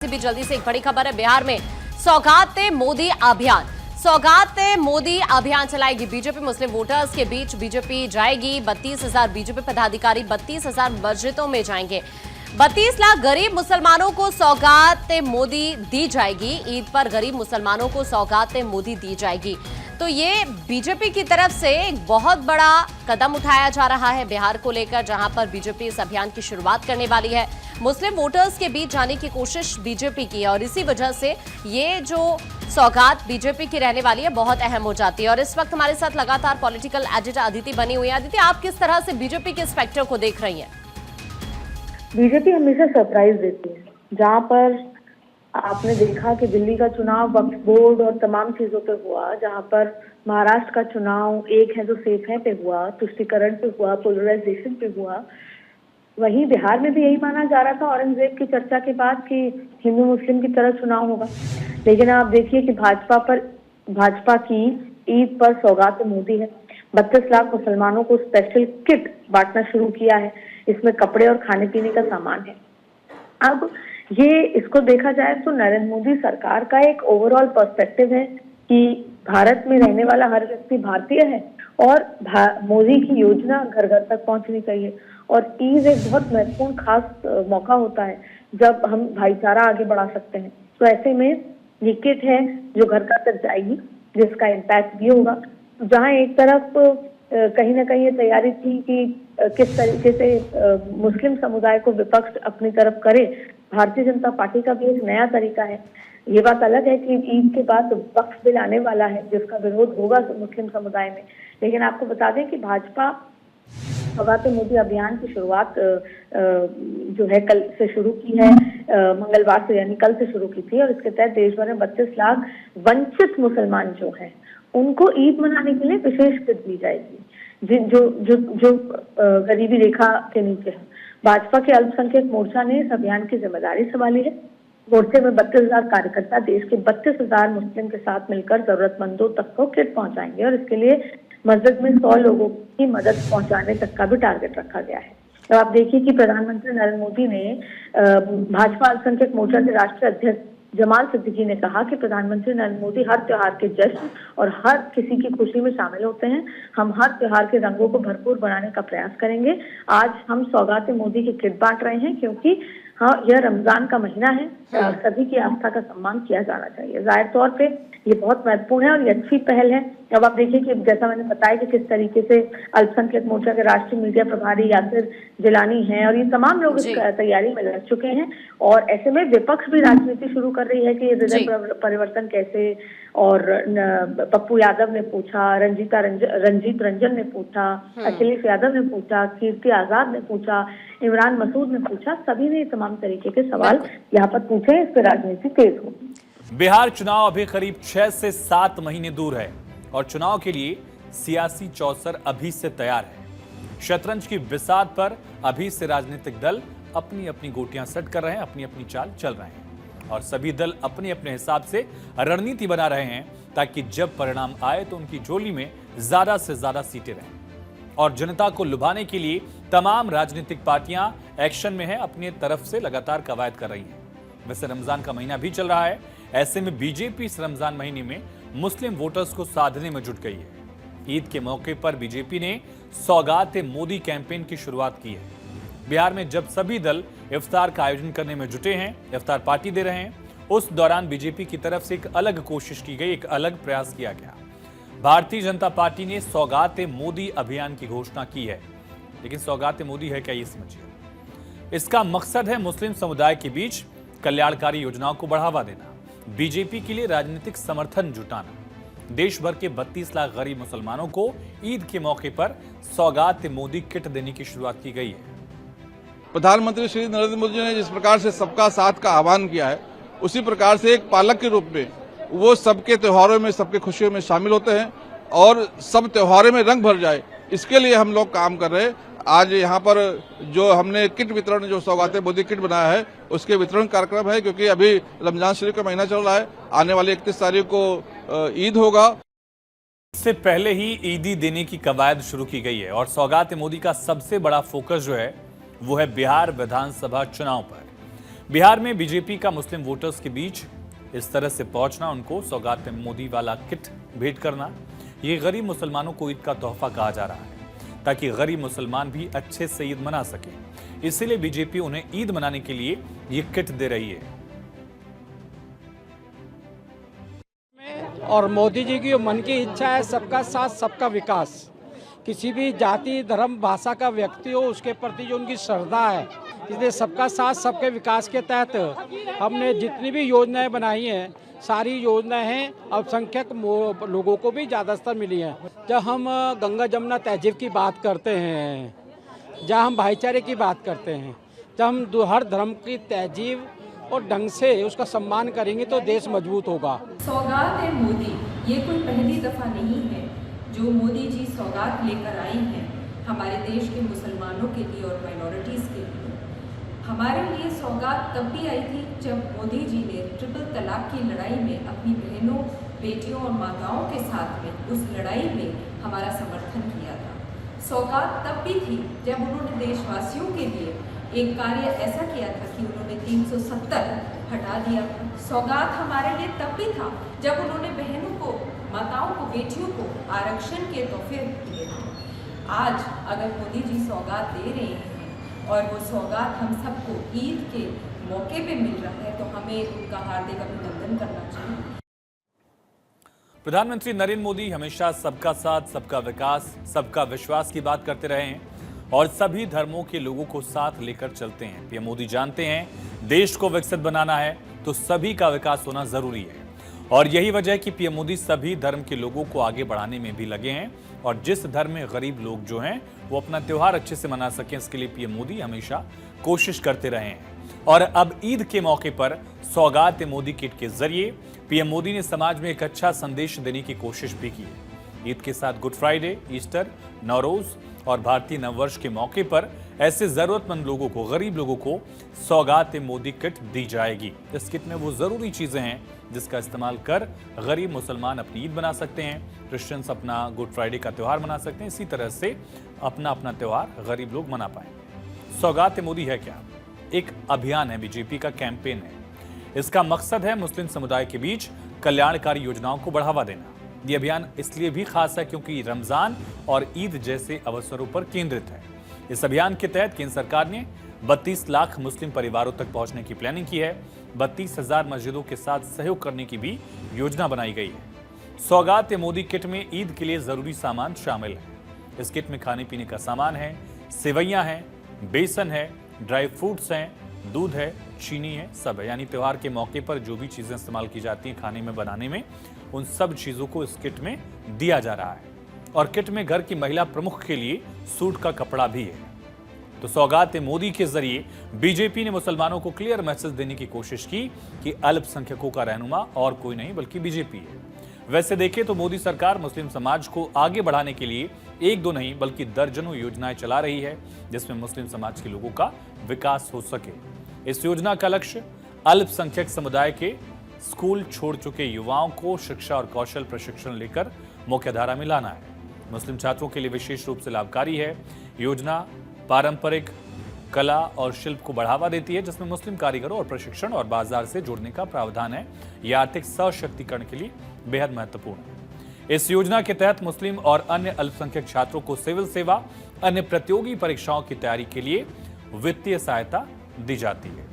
भी जल्दी से एक बड़ी खबर है। बिहार में सौगात-ए-मोदी अभियान चलाएगी बीजेपी। मुस्लिम वोटर्स के बीच बीजेपी जाएगी। 32,000 बीजेपी पदाधिकारी 32,000 मस्जिदों में जाएंगे। 32 लाख गरीब मुसलमानों को सौगात-ए-मोदी दी जाएगी। ईद पर गरीब मुसलमानों को सौगात-ए-मोदी दी जाएगी। तो ये बीजेपी की तरफ से एक बहुत बड़ा कदम उठाया जा रहा है बिहार को लेकर, जहां पर बीजेपी इस अभियान की शुरुआत करने वाली है। मुस्लिम वोटर्स के बीच जाने की कोशिश बीजेपी की है और इसी वजह से ये जो सौगात बीजेपी की रहने वाली है बहुत अहम हो जाती है। और इस वक्त हमारे साथ लगातार पॉलिटिकल एडिटर अदिति बनी हुई है। अदिति, आप किस तरह से बीजेपी के इस फैक्टर को देख रही हैं? बीजेपी हमेशा सरप्राइज देती है। जहां पर आपने देखा कि दिल्ली का चुनाव वक्फ बोर्ड और तमाम चीजों पे हुआ, जहां पर महाराष्ट्र का चुनाव एक है जो सेफ है पे हुआ, तुष्टिकरण पे हुआ, पोलराइजेशन पे हुआ, वहीं बिहार में भी यही माना जा रहा था औरंगजेब की चर्चा के बाद कि हिंदू मुस्लिम की तरह चुनाव होगा। लेकिन आप देखिए कि भाजपा की ईद पर सौगात-ए-मोदी है। 32 लाख मुसलमानों को स्पेशल किट बांटना शुरू किया है। इसमें कपड़े और खाने पीने का सामान है। अब ये इसको देखा जाए तो नरेंद्र मोदी सरकार का एक ओवरऑल पर्सपेक्टिव है कि भारत में रहने वाला हर व्यक्ति भारतीय है और मोदी की योजना घर घर तक पहुंचनी चाहिए। और ईद एक बहुत महत्वपूर्ण खास मौका होता है जब हम भाईचारा आगे बढ़ा सकते हैं। तो ऐसे में ये किट है जो घर घर तक जाएगी, जिसका इम्पैक्ट भी होगा। जहाँ एक तरफ कहीं ना कहीं ये तैयारी थी कि किस तरीके से मुस्लिम समुदाय को विपक्ष अपनी तरफ करे, भारतीय जनता पार्टी का भी एक नया तरीका है। ये बात अलग है कि ईद के बाद वक्फ बिल आने वाला है जिसका विरोध होगा मुस्लिम समुदाय में। लेकिन आपको बता दें कि भाजपा सौगात-ए-मोदी अभियान की शुरुआत जो है कल से शुरू की है, मंगलवार से यानी कल से शुरू की थी। और इसके तहत देश भर में 32 लाख वंचित मुसलमान जो हैं उनको ईद मनाने के लिए विशेष किट दी जाएगी, जो गरीबी रेखा के नीचे है। भाजपा के अल्पसंख्यक मोर्चा ने इस अभियान की जिम्मेदारी संभाली है। मोर्चे में 32,000 कार्यकर्ता देश के 32,000 मुस्लिम के साथ मिलकर जरूरतमंदों तक को किट पहुंचाएंगे और इसके लिए मस्जिद में 100 लोगों की मदद पहुंचाने तक का भी टारगेट रखा गया है। तो आप देखिए कि प्रधानमंत्री नरेंद्र मोदी ने भाजपा अल्पसंख्यक मोर्चा के राष्ट्रीय अध्यक्ष जमाल सिद्दीकी ने कहा कि प्रधानमंत्री नरेंद्र मोदी हर त्योहार के जश्न और हर किसी की खुशी में शामिल होते हैं। हम हर त्योहार के रंगों को भरपूर बनाने का प्रयास करेंगे। आज हम सौगात-ए-मोदी की किट बांट रहे हैं क्योंकि हाँ, यह रमजान का महीना है, सभी की आस्था का सम्मान किया जाना चाहिए। जाहिर तौर पे ये बहुत महत्वपूर्ण है और ये अच्छी पहल है। अब आप देखिए कि जैसा मैंने बताया कि किस तरीके से अल्पसंख्यक मोर्चा के राष्ट्रीय मीडिया प्रभारी यासिर जिलानी हैं और ये तमाम लोग इस तैयारी में लग चुके हैं। और ऐसे में विपक्ष भी राजनीति शुरू कर रही है कि रिजल्ट परिवर्तन कैसे। और पप्पू यादव ने पूछा, रंजीत रंजन ने पूछा, अखिलेश यादव ने पूछा, कीर्ति आजाद ने पूछा, इमरान मसूद ने पूछा, सभी ने तमाम तरीके के सवाल यहाँ पर पूछे। इस पर राजनीति तेज होगी। बिहार चुनाव अभी करीब 6 से 7 महीने दूर है और चुनाव के लिए सियासी चौसर अभी से तैयार है। शतरंज की बिसात पर अभी से राजनीतिक दल अपनी अपनी गोटियां सेट कर रहे हैं, अपनी अपनी चाल चल रहे हैं और सभी दल अपने अपने हिसाब से रणनीति बना रहे हैं ताकि जब परिणाम आए तो उनकी झोली में ज्यादा से ज्यादा सीटें रहें। और जनता को लुभाने के लिए तमाम राजनीतिक पार्टियां एक्शन में हैं, अपनी तरफ से लगातार कवायद कर रही हैं। वैसे रमजान का महीना भी चल रहा है, ऐसे में बीजेपी इस रमजान महीने में मुस्लिम वोटर्स को साधने में जुट गई है। ईद के मौके पर बीजेपी ने सौगात-ए-मोदी कैंपेन की शुरुआत की है। बिहार में जब सभी दल इफ्तार का आयोजन करने में जुटे हैं, इफ्तार पार्टी दे रहे हैं, उस दौरान बीजेपी की तरफ से एक अलग कोशिश की गई, एक अलग प्रयास किया गया। भारतीय जनता पार्टी ने सौगात-ए-मोदी अभियान की घोषणा की है। लेकिन सौगात-ए-मोदी है क्या, ये समझिए। इसका मकसद है मुस्लिम समुदाय के बीच कल्याणकारी योजनाओं को बढ़ावा देना, बीजेपी के लिए राजनीतिक समर्थन जुटाना। देश भर के 32 लाख गरीब मुसलमानों को ईद के मौके पर सौगात-ए-मोदी किट देने की शुरुआत की गई है। प्रधानमंत्री श्री नरेंद्र मोदी ने जिस प्रकार से सबका साथ का आह्वान किया है, उसी प्रकार से एक पालक के रूप में वो सबके त्योहारों में, सबके खुशियों में शामिल होते हैं और सब त्योहारों में रंग भर जाए, इसके लिए हम लोग काम कर रहे हैं। आज यहाँ पर जो हमने किट वितरण, जो सौगात-ए-मोदी किट बनाया है, उसके वितरण कार्यक्रम है क्योंकि अभी रमजान शरीफ का महीना चल रहा है। आने वाली 31 तारीख को ईद होगा। इससे पहले ही ईदी देने की कवायद शुरू की गई है और सौगात-ए-मोदी का सबसे बड़ा फोकस जो है वो है बिहार विधानसभा चुनाव पर। बिहार में बीजेपी का मुस्लिम वोटर्स के बीच इस तरह से पहुंचना, उनको सौगात में मोदी वाला किट भेंट करना, ये गरीब मुसलमानों को ईद का तोहफा कहा जा रहा है ताकि गरीब मुसलमान भी अच्छे से ईद मना सके। इसीलिए बीजेपी उन्हें ईद मनाने के लिए ये किट दे रही है। और मोदी जी की मन की इच्छा है सबका साथ सबका विकास। किसी भी जाति धर्म भाषा का व्यक्ति हो, उसके प्रति जो उनकी श्रद्धा है, इसलिए सबका साथ सबके विकास के तहत हमने जितनी भी योजनाएं बनाई हैं, सारी योजनाएं अल्पसंख्यक लोगों को भी ज़्यादातर मिली हैं। जब हम गंगा जमुना तहजीब की बात करते हैं, जब हम भाईचारे की बात करते हैं, जब हम हर धर्म की तहजीब और ढंग से उसका सम्मान करेंगे तो देश मजबूत होगा। सौगात है मोदी, ये कोई पहली दफ़ा नहीं है जो मोदी जी सौगात लेकर आई हैं हमारे देश के मुसलमानों के लिए और माइनॉरिटीज़ के लिए। हमारे लिए सौगात तब भी आई थी जब मोदी जी ने ट्रिपल तलाक की लड़ाई में अपनी बहनों, बेटियों और माताओं के साथ में उस लड़ाई में हमारा समर्थन किया था। सौगात तब भी थी जब उन्होंने देशवासियों के लिए एक कार्य ऐसा किया था कि उन्होंने 370 हटा दिया था। सौगात हमारे लिए तब भी था जब उन्होंने बहनों को, माताओं को, बेटियों को आरक्षण के तोहफे दिए थे। आज अगर मोदी जी सौगात दे रहे हैं और वो सौगात हम सबको ईद के मौके पे मिल रहा है, तो हमें उनका हार्दिक अभिनंदन करना चाहिए। प्रधानमंत्री नरेंद्र मोदी हमेशा सबका साथ, सबका विकास, सबका विश्वास की बात करते रहे हैं और सभी धर्मों के लोगों को साथ लेकर चलते हैं। पीएम मोदी जानते हैं देश को विकसित बनाना है तो सभी का विकास होना जरूरी है और यही वजह है कि पीएम मोदी सभी धर्म के लोगों को आगे बढ़ाने में भी लगे हैं और जिस धर्म में गरीब लोग जो हैं वो अपना त्योहार अच्छे से मना सकें, इसके लिए पीएम मोदी हमेशा कोशिश करते रहे हैं। और अब ईद के मौके पर सौगात मोदी किट के जरिए पीएम मोदी ने समाज में एक अच्छा संदेश देने की कोशिश भी की है। ईद के साथ गुड फ्राइडे, ईस्टर, नवरोज और भारतीय नववर्ष के मौके पर ऐसे जरूरतमंद लोगों को, गरीब लोगों को सौगात मोदी किट दी जाएगी। इस किट में वो जरूरी चीजें हैं जिसका इस्तेमाल कर गरीब मुसलमान अपनी ईद बना सकते हैं, क्रिश्चियंस अपना गुड फ्राइडे का त्यौहार मना सकते हैं, इसी तरह से अपना अपना त्यौहार गरीब लोग मना पाएंगे। सौगात मोदी है क्या? एक अभियान है, बीजेपी का कैंपेन है। इसका मकसद है मुस्लिम समुदाय के बीच कल्याणकारी योजनाओं को बढ़ावा देना। ये अभियान इसलिए भी खास है क्योंकि रमजान और ईद जैसे अवसरों पर केंद्रित है। इस अभियान के तहत केंद्र सरकार ने 32 लाख मुस्लिम परिवारों तक पहुंचने की प्लानिंग की है। 32,000 मस्जिदों के साथ सहयोग करने की भी योजना बनाई गई है। सौगात मोदी किट में ईद के लिए जरूरी सामान शामिल है। इस किट में खाने पीने का सामान है, सेवैयां हैं, बेसन है, ड्राई फ्रूट्स हैं, दूध है, चीनी है, सब है। यानी त्योहार के मौके पर जो भी चीजें इस्तेमाल की जाती हैं खाने में, बनाने में, उन सब चीजों को इस किट में दिया जा रहा है। और किट में घर की महिला प्रमुख के लिए सूट का कपड़ा भी है। तो सौगात मोदी के जरिए बीजेपी ने मुसलमानों को क्लियर मैसेज देने की कोशिश की कि अल्पसंख्यकों का रहनुमा और कोई नहीं बल्कि बीजेपी है। वैसे देखें तो मोदी सरकार मुस्लिम समाज को आगे बढ़ाने के लिए एक दो नहीं बल्कि दर्जनों योजनाएं चला रही है जिसमें मुस्लिम समाज के लोगों का विकास हो सके। इस योजना का लक्ष्य अल्पसंख्यक समुदाय के स्कूल छोड़ चुके युवाओं को शिक्षा और कौशल प्रशिक्षण लेकर मुख्यधारा में लाना है। मुस्लिम छात्रों के लिए विशेष रूप से लाभकारी है। योजना पारंपरिक कला और शिल्प को बढ़ावा देती है जिसमें मुस्लिम कारीगरों और प्रशिक्षण और बाजार से जुड़ने का प्रावधान है। यह आर्थिक सशक्तिकरण के लिए बेहद महत्वपूर्ण है। इस योजना के तहत मुस्लिम और अन्य अल्पसंख्यक छात्रों को सिविल सेवा, अन्य प्रतियोगी परीक्षाओं की तैयारी के लिए वित्तीय सहायता दी जाती है।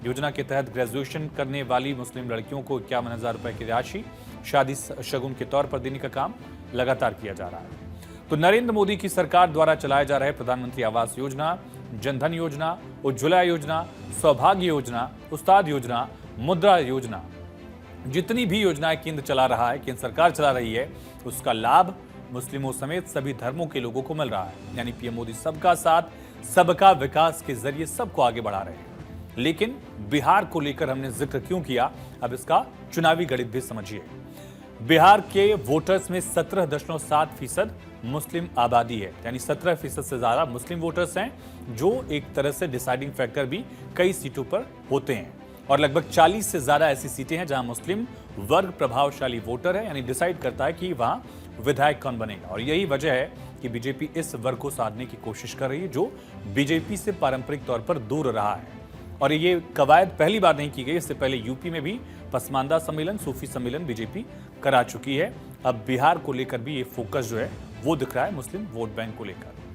योजना के तहत ग्रेजुएशन करने वाली मुस्लिम लड़कियों को 51,000 रुपए की राशि शादी शगुन के तौर पर देने का काम लगातार किया जा रहा है। तो नरेंद्र मोदी की सरकार द्वारा चलाए जा रहे प्रधानमंत्री आवास योजना, जनधन योजना, उज्ज्वला योजना, सौभाग्य योजना, उस्ताद योजना, मुद्रा योजना, जितनी भी योजनाएं केंद्र चला रहा है, केंद्र सरकार चला रही है, उसका लाभ मुस्लिमों समेत सभी धर्मों के लोगों को मिल रहा है। यानी पीएम मोदी सबका साथ, सबका विकास के जरिए सबको आगे बढ़ा रहे हैं। लेकिन बिहार को लेकर हमने जिक्र क्यों किया, अब इसका चुनावी गणित भी समझिए। बिहार के वोटर्स में 17.7% मुस्लिम आबादी है, यानी 17% से ज्यादा मुस्लिम वोटर्स हैं, जो एक तरह से डिसाइडिंग फैक्टर भी कई सीटों पर होते हैं। और लगभग 40 से ज्यादा ऐसी सीटें हैं जहां मुस्लिम वर्ग प्रभावशाली वोटर है, यानी डिसाइड करता है कि वहां विधायक कौन बनेगा। और यही वजह है कि बीजेपी इस वर्ग को साधने की कोशिश कर रही है जो बीजेपी से पारंपरिक तौर पर दूर रहा है। और ये कवायद पहली बार नहीं की गई, इससे पहले यूपी में भी पसमानदा सम्मेलन, सूफी सम्मेलन बीजेपी करा चुकी है। अब बिहार को लेकर भी ये फोकस जो है वो दिख रहा है मुस्लिम वोट बैंक को लेकर।